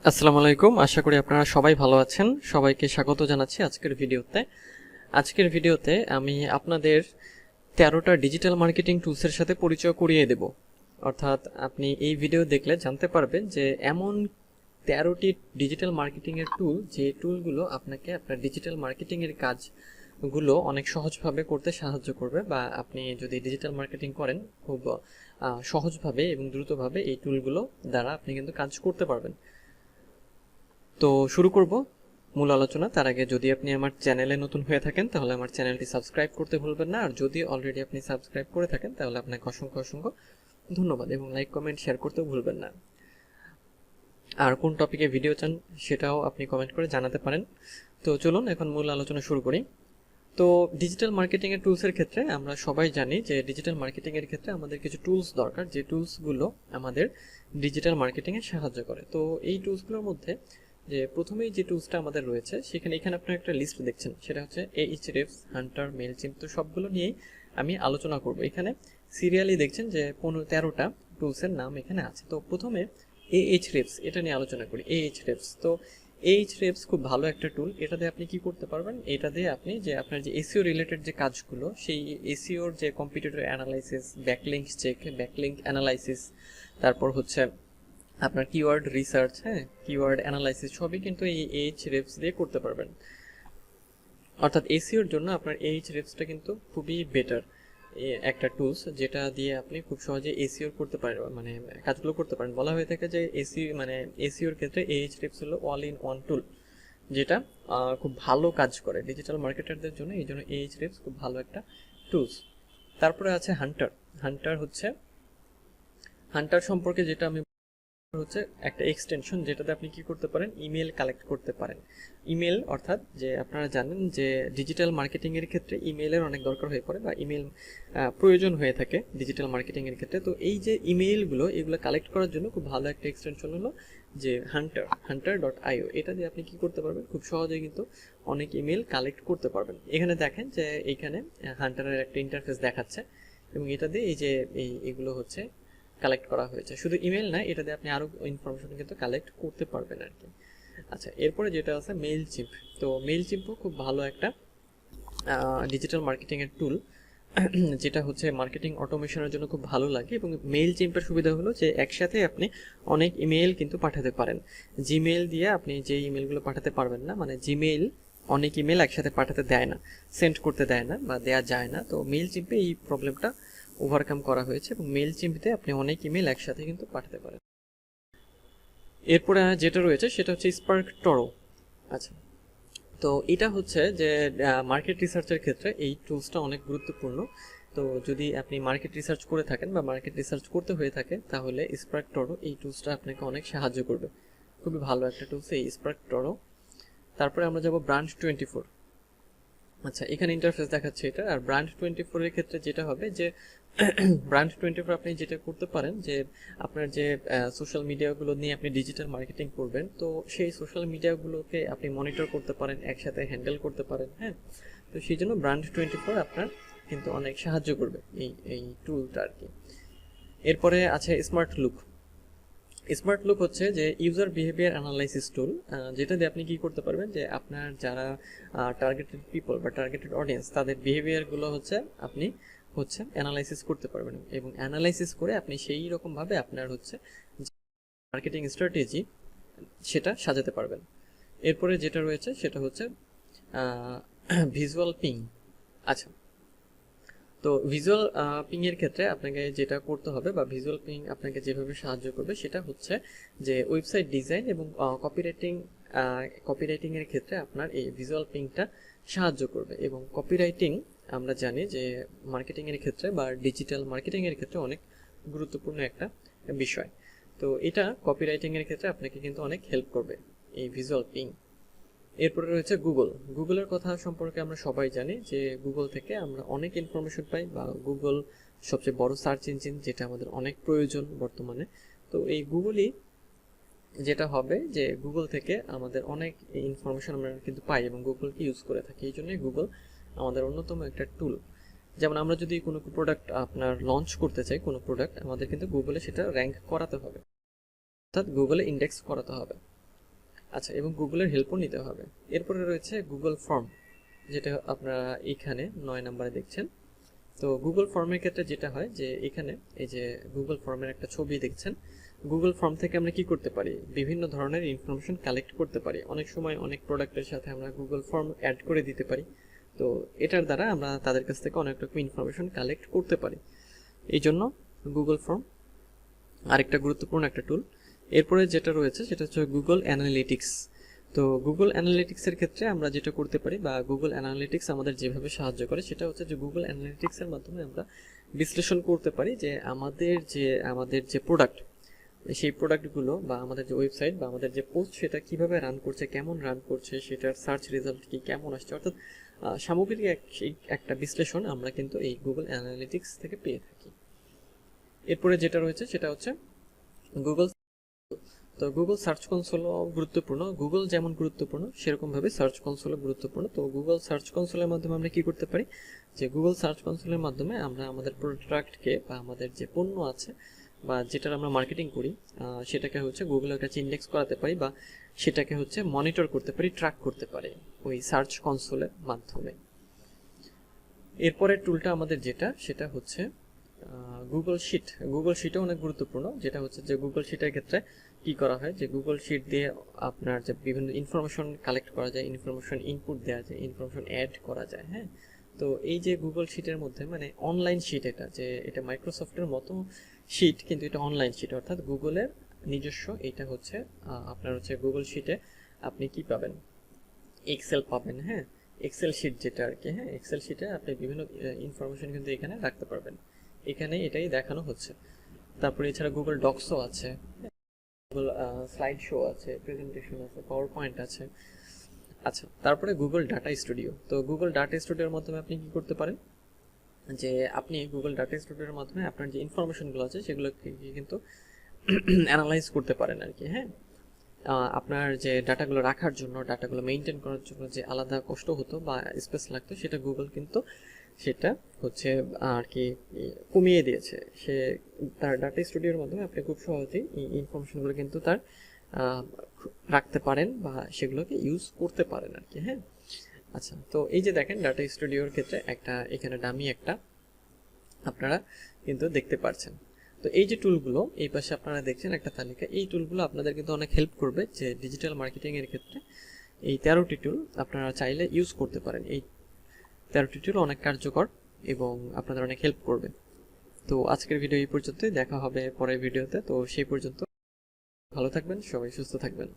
আসসালামু আলাইকুম, আশা করি আপনারা সবাই ভালো আছেন। সবাইকে স্বাগত জানাচ্ছি আজকের ভিডিওতে আমি আপনাদের 13টা ডিজিটাল মার্কেটিং টুলসের সাথে পরিচয় করিয়ে দেব। অর্থাৎ আপনি এই ভিডিও দেখলে জানতে পারবেন যে এমন 13টি ডিজিটাল মার্কেটিংয়ের টুল, যে টুলগুলো আপনাকে আপনার ডিজিটাল মার্কেটিংয়ের কাজগুলো অনেক সহজভাবে করতে সাহায্য করবে, বা আপনি যদি ডিজিটাল মার্কেটিং করেন খুব সহজভাবে এবং দ্রুতভাবে এই টুলগুলো দ্বারা আপনি কিন্তু কাজ করতে পারবেন। তো শুরু করব মূল আলোচনা। তার আগে যদি আপনি আমার চ্যানেলে নতুন হয়ে থাকেন তাহলে আমার চ্যানেলটি সাবস্ক্রাইব করতে ভুলবেন না, আর যদি অলরেডি আপনি সাবস্ক্রাইব করে থাকেন তাহলে আপনাকে অসংখ্য ধন্যবাদ, এবং লাইক কমেন্ট শেয়ার করতেও ভুলবেন না। আর কোন টপিকে ভিডিও চান সেটাও আপনি কমেন্ট করে জানাতে পারেন। তো চলুন এখন মূল আলোচনা শুরু করি। তো ডিজিটাল মার্কেটিংয়ের টুলসের ক্ষেত্রে আমরা সবাই জানি যে ডিজিটাল মার্কেটিংয়ের ক্ষেত্রে আমাদের কিছু টুলস দরকার, যে টুলসগুলো আমাদের ডিজিটাল মার্কেটিংয়ে সাহায্য করে। তো এই টুলসগুলোর মধ্যে যে প্রথমেই যে টুলসটা আমাদের রয়েছে, এখানে আপনারা একটা লিস্ট দেখছেন, সেটা হচ্ছে Ahrefs, হান্টার, মেইলচিম্প। তো সবগুলো নিয়েই আমি আলোচনা করব। এখানে সিরিয়ালি দেখছেন যে 13টা টুলসের নাম এখানে আছে। তো প্রথমে Ahrefs, এটা নিয়ে আলোচনা করি। Ahrefs, তো Ahrefs খুব ভালো একটা টুল। এটা দিয়ে আপনি কি করতে পারবেন, এটা দিয়ে আপনি যে আপনার যে এসইও রিলেটেড যে কাজগুলো, সেই এসইওর যে competitor analysis, backlink check, backlink analysis, তারপর হচ্ছে আপনার কিওয়ার্ড রিসার্চ, কিওয়ার্ড অ্যানালাইসিস, সবই কিন্তু এই Ahrefs দিয়ে করতে পারবেন। অর্থাৎ এসইওর জন্য আপনার Ahrefsটা কিন্তু খুবই বেটার একটা টুলস, যেটা দিয়ে আপনি খুব সহজে এসইও করতে পারেন, মানে কাজগুলো করতে পারেন। বলা হয়ে থাকে যে এসইওর ক্ষেত্রে Ahrefs হলো অল ইন ওয়ান টুল, যেটা খুব ভালো কাজ করে ডিজিটাল মার্কেটারদের জন্য। এই জন্য Ahrefs খুব ভালো একটা টুলস। তারপরে আছে হান্টার সম্পর্কে যেটা আমি হচ্ছে একটা এক্সটেনশন, যেটাতে আপনি কি করতে পারেন, ইমেল কালেক্ট করতে পারেন। ইমেল অর্থাৎ যে আপনারা জানেন যে ডিজিটাল মার্কেটিং এর ক্ষেত্রে ইমেলের অনেক দরকার হয়ে পড়ে, বা ইমেল প্রয়োজন হয়ে থাকে ডিজিটাল মার্কেটিং এর ক্ষেত্রে। তো এই যে ইমেলগুলো, এগুলো কালেক্ট করার জন্য খুব ভালো একটা এক্সটেনশন হলো যে hunter.io। এটা দিয়ে আপনি কি করতে পারবেন, খুব সহজে কিন্তু অনেক ইমেল কালেক্ট করতে পারবেন। এখানে দেখেন যে এইখানে হান্টারের একটা ইন্টারফেস দেখাচ্ছে, এবং এটা দিয়ে এই যে এগুলো হচ্ছে কালেক্ট করা হয়েছে। শুধু ইমেল না, এটা দিয়ে আপনি আরও ইনফরমেশন কিন্তু কালেক্ট করতে পারবেন আর কি। আচ্ছা, এরপরে যেটা আছে মেইলচিম্প। তো মেইলচিম্পও খুব ভালো একটা ডিজিটাল মার্কেটিংয়ের টুল, যেটা হচ্ছে মার্কেটিং অটোমেশনের জন্য খুব ভালো লাগে। এবং মেইলচিম্পের সুবিধা হলো যে একসাথে আপনি অনেক ইমেল কিন্তু পাঠাতে পারেন। জিমেইল দিয়ে আপনি যে ইমেলগুলো পাঠাতে পারবেন না, মানে জিমেইল অনেক ইমেল একসাথে পাঠাতে দেয় না, সেন্ড করতে দেয় না বা দেওয়া যায় না। তো মেইলচিম্পে এই প্রবলেমটা ওভারকাম করা হয়েছে, এবং মেইলচিম্পতে আপনি অনেক ইমেল একসাথে কিন্তু পাঠাতে পারেন। এরপরে যেটা রয়েছে সেটা হচ্ছে SparkToro। আচ্ছা, তো এটা হচ্ছে যে মার্কেট রিসার্চের ক্ষেত্রে এই টুলসটা অনেক গুরুত্বপূর্ণ। তো যদি আপনি মার্কেট রিসার্চ করে থাকেন বা মার্কেট রিসার্চ করতে হয়ে থাকে, তাহলে SparkToro এই টুলসটা আপনাকে অনেক সাহায্য করবে। খুবই ভালো একটা টুলস এই SparkToro। তারপরে আমরা যাব Brand24। আচ্ছা, এখানে ইন্টারফেস দেখাচ্ছে এটা। আর Brand24 এর ক্ষেত্রে যেটা হবে যে Brand24 আপনি যেটা করতে পারেন, যে আপনার যে সোশ্যাল মিডিয়াগুলো নিয়ে আপনি ডিজিটাল মার্কেটিং করবেন, তো সেই সোশ্যাল মিডিয়াগুলোকে আপনি মনিটর করতে পারেন, একসাথে হ্যান্ডেল করতে পারেন। তো সেই জন্য Brand24 আপনার কিন্তু অনেক সাহায্য করবে এই টুলটা আর কি। এরপরে আছে স্মার্ট লুক হচ্ছে যে ইউজার বিহেভিয়ার অ্যানালাইসিস টুল, যেটা দিয়ে আপনি কি করতে পারবেন, যে আপনার যারা টার্গেটেড পিপল বা টার্গেটেড অডিয়েন্স, তাদের বিহেভিয়ারগুলো আপনি অ্যানালাইসিস করতে পারবেন, এবং অ্যানালাইসিস করে আপনি সেই রকমভাবে আপনার মার্কেটিং স্ট্র্যাটেজি সেটা সাজাতে পারবেন। এরপরে যেটা রয়েছে সেটা হচ্ছে ভিজুয়াল পিং। আচ্ছা, তো ভিজুয়াল পিং এর ক্ষেত্রে আপনাকে যেটা করতে হবে, বা ভিজুয়াল পিং আপনাকে যেভাবে সাহায্য করবে, সেটা হচ্ছে যে ওয়েবসাইট ডিজাইন এবং কপিরাইটিং এর ক্ষেত্রে আপনার এই ভিজুয়াল পিংটা সাহায্য করবে। এবং কপিরাইটিং আমরা জানি যে মার্কেটিং এর ক্ষেত্রে বা ডিজিটাল মার্কেটিং এর ক্ষেত্রে অনেক গুরুত্বপূর্ণ একটা বিষয়। তো এটা কপিরাইটিং এর ক্ষেত্রে আপনাকে কিন্তু অনেক হেল্প করবে এই ভিজুয়াল পিং। এরপরে রয়েছে গুগলের কথা সম্পর্কে আমরা সবাই জানি যে গুগল থেকে আমরা অনেক ইনফরমেশন পাই, বা গুগল সবচেয়ে বড় সার্চ ইঞ্জিন, যেটা আমাদের অনেক প্রয়োজন বর্তমানে। তো এই গুগলই যেটা হবে যে গুগল থেকে আমাদের অনেক ইনফরমেশন আমরা কিন্তু পাই এবং গুগলকে ইউজ করে থাকি। এই জন্যই গুগল আমাদের অন্যতম একটা টুল। যেমন আমরা যদি কোনো প্রোডাক্ট আপনার লঞ্চ করতে চাই, কোনো প্রোডাক্ট, আমাদের কিন্তু গুগলে সেটা র্যাঙ্ক করাতে হবে, অর্থাৎ গুগলে ইন্ডেক্স করাতে হবে। আচ্ছা, এবং গুগলের হেল্পও নিতে হবে। এরপরে রয়েছে গুগল ফর্ম, যেটা আপনারা এইখানে 9 নম্বরে দেখছেন। তো গুগল ফর্মের ক্ষেত্রে যেটা হয় যে এখানে এই যে গুগল ফর্মের একটা ছবি দেখছেন, গুগল ফর্ম থেকে আমরা কি করতে পারি, বিভিন্ন ধরনের ইনফরমেশন কালেক্ট করতে পারি। অনেক সময় অনেক প্রোডাক্টের সাথে আমরা গুগল ফর্ম অ্যাড করে দিতে পারি। তো এটার দ্বারা আমরা তাদের কাছ থেকে অনেক রকম ইনফরমেশন কালেক্ট করতে পারি। এই জন্য গুগল ফর্ম আরেকটা গুরুত্বপূর্ণ একটা টুল। এরপরে যেটা রয়েছে সেটা হচ্ছে গুগল অ্যানালিটিক্স। তো গুগল অ্যানালিটিক্সের ক্ষেত্রে আমরা যেটা করতে পারি, বা গুগল অ্যানালিটিক্স আমাদের যেভাবে সাহায্য করে, সেটা হচ্ছে যে গুগল অ্যানালিটিক্সের মাধ্যমে আমরা বিশ্লেষণ করতে পারি যে আমাদের যে প্রোডাক্ট, সেই প্রোডাক্টগুলো বা আমাদের যে ওয়েবসাইট বা আমাদের যে পোস্ট, সেটা কিভাবে রান করছে, কেমন রান করছে, সেটার সার্চ রেজাল্ট কি কেমন আসছে, অর্থাৎ সামগ্রিক একটা বিশ্লেষণ আমরা কিন্তু এই গুগল অ্যানালিটিক্স থেকে পেয়ে থাকি। এরপরে যেটা রয়েছে সেটা হচ্ছে গুগল। তো গুগল সার্চ কনসোলও গুরুত্বপূর্ণ। গুগল যেমন গুরুত্বপূর্ণ সেরকমভাবে সার্চ কনসোলও গুরুত্বপূর্ণ। তো গুগল সার্চ কনসোলের মাধ্যমে আমরা কি করতে পারি, যে গুগল সার্চ কনসোলের মাধ্যমে আমরা আমাদের প্রোডাক্টকে বা আমাদের যে পণ্য আছে বা যেটার আমরা মার্কেটিং করি, সেটাকে হচ্ছে গুগলের কাছে ইন্ডেক্স করাতে পারি, বা সেটাকে হচ্ছে মনিটর করতে পারি, ট্র্যাক করতে পারি ওই সার্চ কনসোলের মাধ্যমে। এরপরের টুলটা আমাদের যেটা, সেটা হচ্ছে গুগল শিট। গুগল শিটও অনেক গুরুত্বপূর্ণ, যেটা হচ্ছে যে গুগল শিটের ক্ষেত্রে কি করা হয়, যে গুগল শিট দিয়ে আপনার যে বিভিন্ন ইনফরমেশন কালেক্ট করা যায়, ইনফরমেশন ইনপুট দেওয়া যায়, ইনফরমেশন অ্যাড করা যায়। হ্যাঁ, তো এই যে গুগল শিটের মধ্যে মানে অনলাইন শিট, এটা মাইক্রোসফটের মতো শিট, কিন্তু এটা অনলাইন শিট, অর্থাৎ গুগলের নিজস্ব। এটা হচ্ছে আপনার হচ্ছে গুগল শিটে আপনি কি পাবেন, এক্সেল পাবেন। হ্যাঁ, এক্সেল শিট যেটা আর কি। হ্যাঁ, এক্সেল শিটে আপনি বিভিন্ন ইনফরমেশন কিন্তু এখানে রাখতে পারবেন। এখানে এটাই দেখানো হচ্ছে। তারপরে এছাড়া গুগল ডক্সও আছে, গুগল স্লাইড শো আছে, প্রেজেন্টেশন আছে, পাওয়ার পয়েন্ট আছে। আচ্ছা, তারপরে গুগল ডাটা স্টুডিও। তো গুগল ডাটা স্টুডিওর মাধ্যমে আপনি কি করতে পারেন, যে আপনি গুগল ডাটা স্টুডিওর মাধ্যমে আপনার যে ইনফরমেশনগুলো আছে সেগুলোকে কিন্তু অ্যানালাইজ করতে পারেন আর কি। হ্যাঁ, আপনার যে ডাটাগুলো রাখার জন্য, ডাটাগুলো মেনটেন করার জন্য যে আলাদা কষ্ট হতো বা স্পেস লাগতো, সেটা গুগল কিন্তু সেটা হচ্ছে আর কি কমিয়ে দিয়েছে। সে তার ডাটা স্টুডিওর মাধ্যমে আপনি খুব সহজেই এই ইনফরমেশনগুলো কিন্তু তার রাখতে পারেন বা সেগুলোকে ইউজ করতে পারেন আর কি। হ্যাঁ, আচ্ছা, তো এই যে দেখেন ডাটা স্টুডিওর ক্ষেত্রে একটা এখানে ডামি একটা আপনারা কিন্তু দেখতে পাচ্ছেন। তো এই যে টুলগুলো এই পাশে আপনারা দেখছেন একটা তালিকা, এই টুলগুলো আপনাদের কিন্তু অনেক হেল্প করবে যে ডিজিটাল মার্কেটিং এর ক্ষেত্রে। এই 13টি টুল আপনারা চাইলে ইউজ করতে পারেন। এই 13টি টুল অনেক কার্যকর এবং আপনাদের অনেক হেল্প করবে। তো আজকের ভিডিও এই পর্যন্তই, দেখা হবে পরের ভিডিওতে। তো সেই পর্যন্ত ভালো থাকবেন, সবাই সুস্থ থাকবেন।